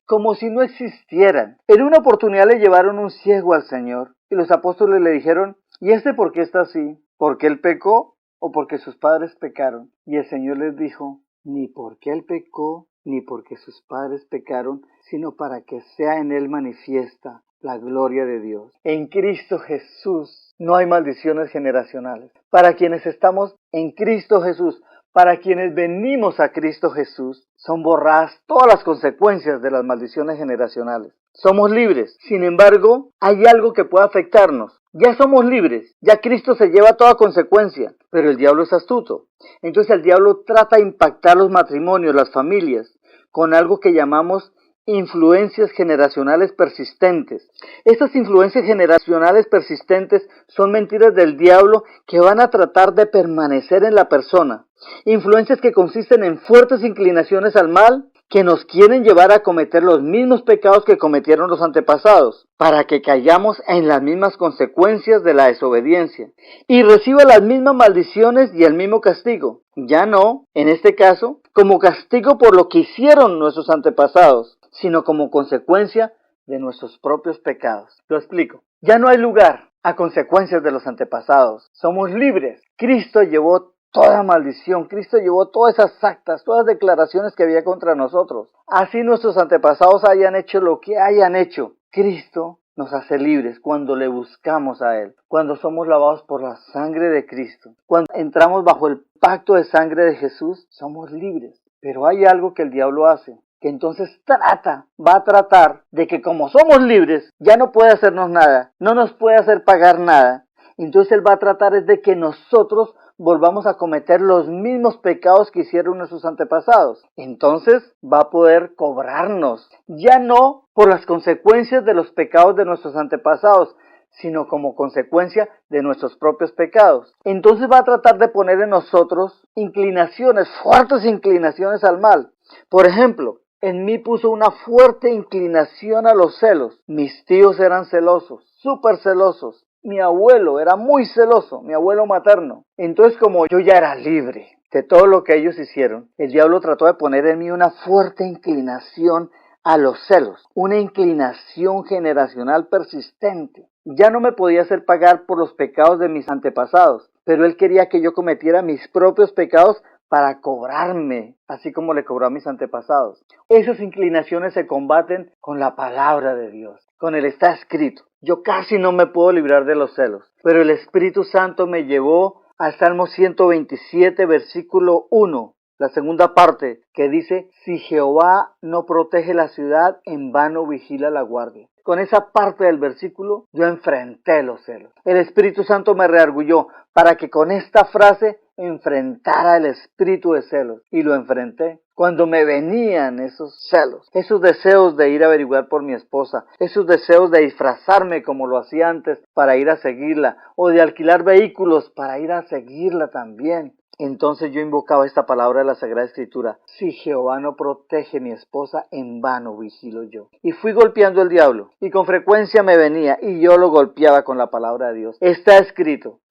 como si no existieran. En una oportunidad le llevaron un ciego al Señor y los apóstoles le dijeron, ¿y este por qué está así? ¿Porque él pecó o porque sus padres pecaron? Y el Señor les dijo, ni porque él pecó, ni porque sus padres pecaron, sino para que sea en él manifiesta la gloria de Dios. En Cristo Jesús no hay maldiciones generacionales. Para quienes estamos en Cristo Jesús, para quienes venimos a Cristo Jesús, son borradas todas las consecuencias de las maldiciones generacionales. Somos libres. Sin embargo, hay algo que puede afectarnos. Ya somos libres, ya Cristo se lleva toda consecuencia, pero el diablo es astuto. Entonces el diablo trata de impactar los matrimonios, las familias, con algo que llamamos influencias generacionales persistentes. Estas influencias generacionales persistentes son mentiras del diablo que van a tratar de permanecer en la persona. Influencias que consisten en fuertes inclinaciones al mal, que nos quieren llevar a cometer los mismos pecados que cometieron los antepasados, para que cayamos en las mismas consecuencias de la desobediencia y reciba las mismas maldiciones y el mismo castigo. Ya no, en este caso, como castigo por lo que hicieron nuestros antepasados, sino como consecuencia de nuestros propios pecados. Lo explico. Ya no hay lugar a consecuencias de los antepasados. Somos libres. Cristo llevó toda maldición. Cristo llevó todas esas actas, todas las declaraciones que había contra nosotros. Así nuestros antepasados hayan hecho lo que hayan hecho. Cristo nos hace libres cuando le buscamos a Él, cuando somos lavados por la sangre de Cristo, cuando entramos bajo el pacto de sangre de Jesús, somos libres. Pero hay algo que el diablo hace, que entonces va a tratar de que como somos libres, ya no puede hacernos nada, no nos puede hacer pagar nada. Entonces él va a tratar es de que nosotros volvamos a cometer los mismos pecados que hicieron nuestros antepasados. Entonces va a poder cobrarnos, ya no por las consecuencias de los pecados de nuestros antepasados, sino como consecuencia de nuestros propios pecados. Entonces va a tratar de poner en nosotros inclinaciones, fuertes inclinaciones al mal. Por ejemplo, en mí puso una fuerte inclinación a los celos. Mis tíos eran celosos, súper celosos. Mi abuelo era muy celoso, mi abuelo materno. Entonces, como yo ya era libre de todo lo que ellos hicieron, el diablo trató de poner en mí una fuerte inclinación a los celos, una inclinación generacional persistente. Ya no me podía hacer pagar por los pecados de mis antepasados, pero él quería que yo cometiera mis propios pecados para cobrarme, así como le cobró a mis antepasados. Esas inclinaciones se combaten con la palabra de Dios, con el está escrito. Yo casi no me puedo librar de los celos, pero el Espíritu Santo me llevó al Salmo 127, versículo 1, la segunda parte, que dice, si Jehová no protege la ciudad, en vano vigila la guardia. Con esa parte del versículo yo enfrenté los celos. El Espíritu Santo me reargulló para que con esta frase enfrentara el espíritu de celos. Y lo enfrenté. Cuando me venían esos celos, esos deseos de ir a averiguar por mi esposa, esos deseos de disfrazarme como lo hacía antes para ir a seguirla, o de alquilar vehículos para ir a seguirla también. Entonces yo invocaba esta palabra de la Sagrada Escritura. Si Jehová no protege mi esposa, en vano vigilo yo. Y fui golpeando al diablo. Y con frecuencia me venía y yo lo golpeaba con la palabra de Dios. Está escrito,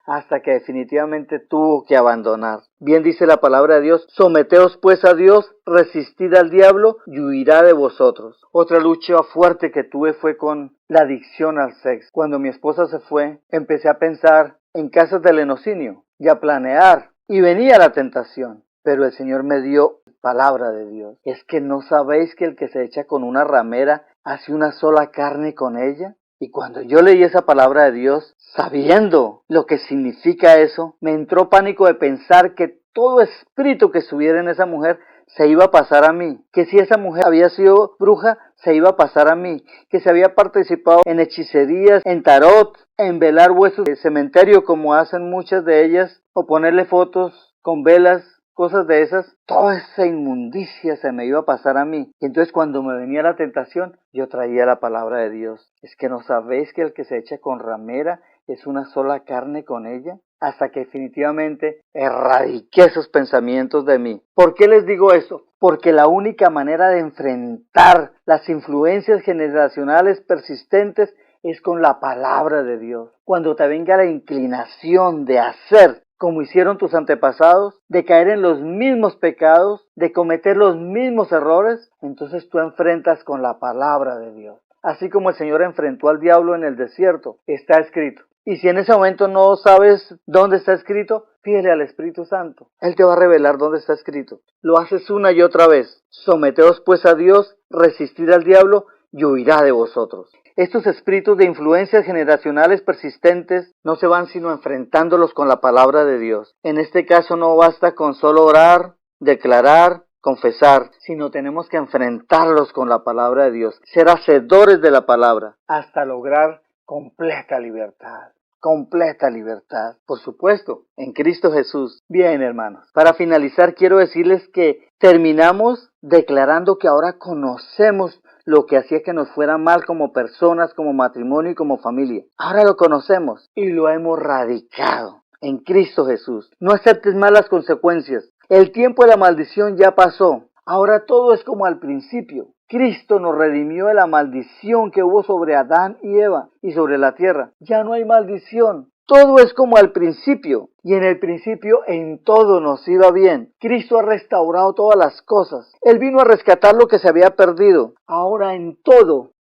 hasta que definitivamente tuvo que abandonar. Bien dice la palabra de Dios, someteos pues a Dios, resistid al diablo y huirá de vosotros. Otra lucha fuerte que tuve fue con la adicción al sexo. Cuando mi esposa se fue, empecé a pensar en casas de lenocinio y a planear, y venía la tentación, pero el Señor me dio palabra de Dios. ¿Es que no sabéis que el que se echa con una ramera hace una sola carne con ella? Y cuando yo leí esa palabra de Dios, sabiendo lo que significa eso, me entró pánico de pensar que todo espíritu que estuviera en esa mujer se iba a pasar a mí, que si esa mujer había sido bruja, se iba a pasar a mí, que se había participado en hechicerías, en tarot, en velar huesos de cementerio como hacen muchas de ellas, o ponerle fotos con velas, cosas de esas, toda esa inmundicia se me iba a pasar a mí. Y entonces cuando me venía la tentación, yo traía la palabra de Dios. ¿Es que no sabéis que el que se echa con ramera es una sola carne con ella? Hasta que definitivamente erradiqué esos pensamientos de mí. ¿Por qué les digo eso? Porque la única manera de enfrentar las influencias generacionales persistentes es con la palabra de Dios. Cuando te venga la inclinación de hacer como hicieron tus antepasados, de caer en los mismos pecados, de cometer los mismos errores, entonces tú enfrentas con la palabra de Dios. Así como el Señor enfrentó al diablo en el desierto, está escrito. Y si en ese momento no sabes dónde está escrito, pídele al Espíritu Santo. Él te va a revelar dónde está escrito. Lo haces una y otra vez. Someteos pues a Dios, resistid al diablo y huirá de vosotros. Estos espíritus de influencias generacionales persistentes no se van sino enfrentándolos con la palabra de Dios. En este caso no basta con solo orar, declarar, confesar, sino tenemos que enfrentarlos con la palabra de Dios, ser hacedores de la palabra, hasta lograr completa libertad. Completa libertad, por supuesto, en Cristo Jesús. Bien, hermanos, para finalizar quiero decirles que terminamos declarando que ahora conocemos lo que hacía que nos fuera mal como personas, como matrimonio y como familia. Ahora lo conocemos y lo hemos radicado en Cristo Jesús. No aceptes más las consecuencias. El tiempo de la maldición ya pasó. Ahora todo es como al principio. Cristo nos redimió de la maldición que hubo sobre Adán y Eva y sobre la tierra. Ya no hay maldición. Todo es como al principio, y en el principio en todo nos iba bien. Cristo ha restaurado todas las cosas. Él vino a rescatar lo que se había perdido. Ahora en todo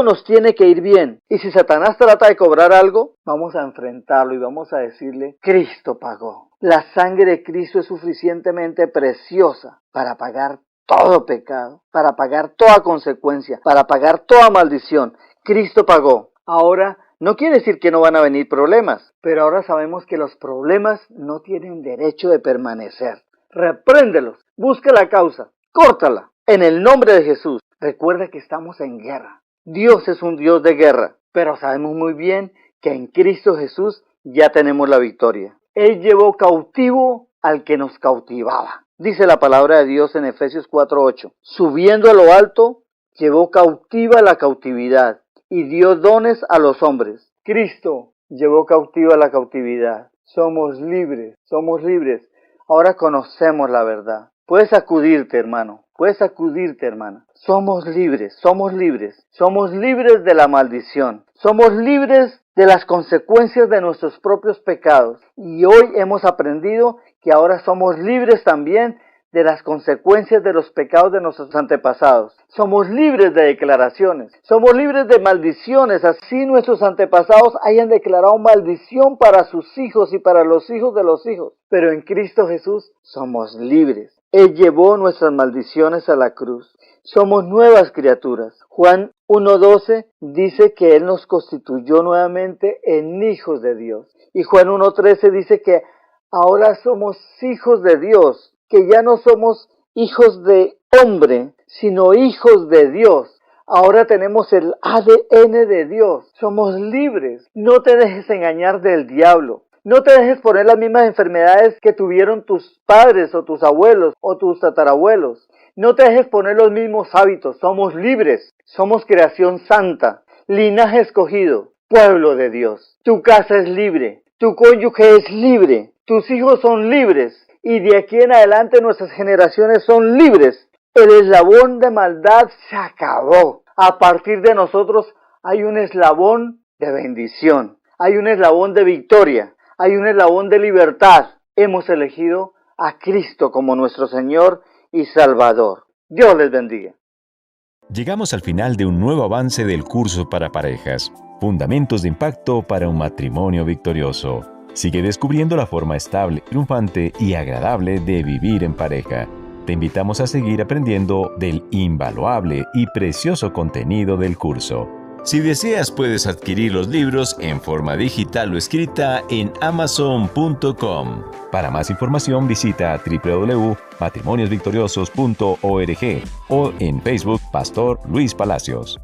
nos tiene que ir bien. Y si Satanás trata de cobrar algo, vamos a enfrentarlo y vamos a decirle, Cristo pagó. La sangre de Cristo es suficientemente preciosa para pagar todo pecado, para pagar toda consecuencia, para pagar toda maldición. Cristo pagó. Ahora, no quiere decir que no van a venir problemas, pero ahora sabemos que los problemas no tienen derecho de permanecer. Repréndelos, busca la causa, córtala, en el nombre de Jesús. Recuerda que estamos en guerra. Dios es un Dios de guerra, pero sabemos muy bien que en Cristo Jesús ya tenemos la victoria. Él llevó cautivo al que nos cautivaba. Dice la palabra de Dios en Efesios 4:8. Subiendo a lo alto, llevó cautiva la cautividad y dio dones a los hombres. Cristo llevó cautiva la cautividad. Somos libres. Ahora conocemos la verdad. Puedes sacudirte, hermano. Puedes sacudirte, hermana. Somos libres. Somos libres de la maldición. Somos libres de las consecuencias de nuestros propios pecados. Y hoy hemos aprendido que ahora somos libres también de las consecuencias de los pecados de nuestros antepasados. Somos libres de declaraciones, somos libres de maldiciones, así nuestros antepasados hayan declarado maldición para sus hijos y para los hijos de los hijos. Pero en Cristo Jesús somos libres. Él llevó nuestras maldiciones a la cruz. Somos nuevas criaturas. Juan 1:12 dice que Él nos constituyó nuevamente en hijos de Dios. Y Juan 1:13 dice que ahora somos hijos de Dios, que ya no somos hijos de hombre, sino hijos de Dios. Ahora tenemos el ADN de Dios. Somos libres. No te dejes engañar del diablo. No te dejes poner las mismas enfermedades que tuvieron tus padres o tus abuelos o tus tatarabuelos. No te dejes poner los mismos hábitos. Somos libres. Somos creación santa, linaje escogido, pueblo de Dios. Tu casa es libre. Tu cónyuge es libre. Tus hijos son libres. Y de aquí en adelante nuestras generaciones son libres. El eslabón de maldad se acabó. A partir de nosotros hay un eslabón de bendición. Hay un eslabón de victoria. Hay un eslabón de libertad. Hemos elegido a Cristo como nuestro Señor y Salvador. Dios les bendiga. Llegamos al final de un nuevo avance del curso para parejas. Fundamentos de impacto para un matrimonio victorioso. Sigue descubriendo la forma estable, triunfante y agradable de vivir en pareja. Te invitamos a seguir aprendiendo del invaluable y precioso contenido del curso. Si deseas, puedes adquirir los libros en forma digital o escrita en amazon.com. Para más información visita www.matrimoniosvictoriosos.org o en Facebook Pastor Luis Palacios.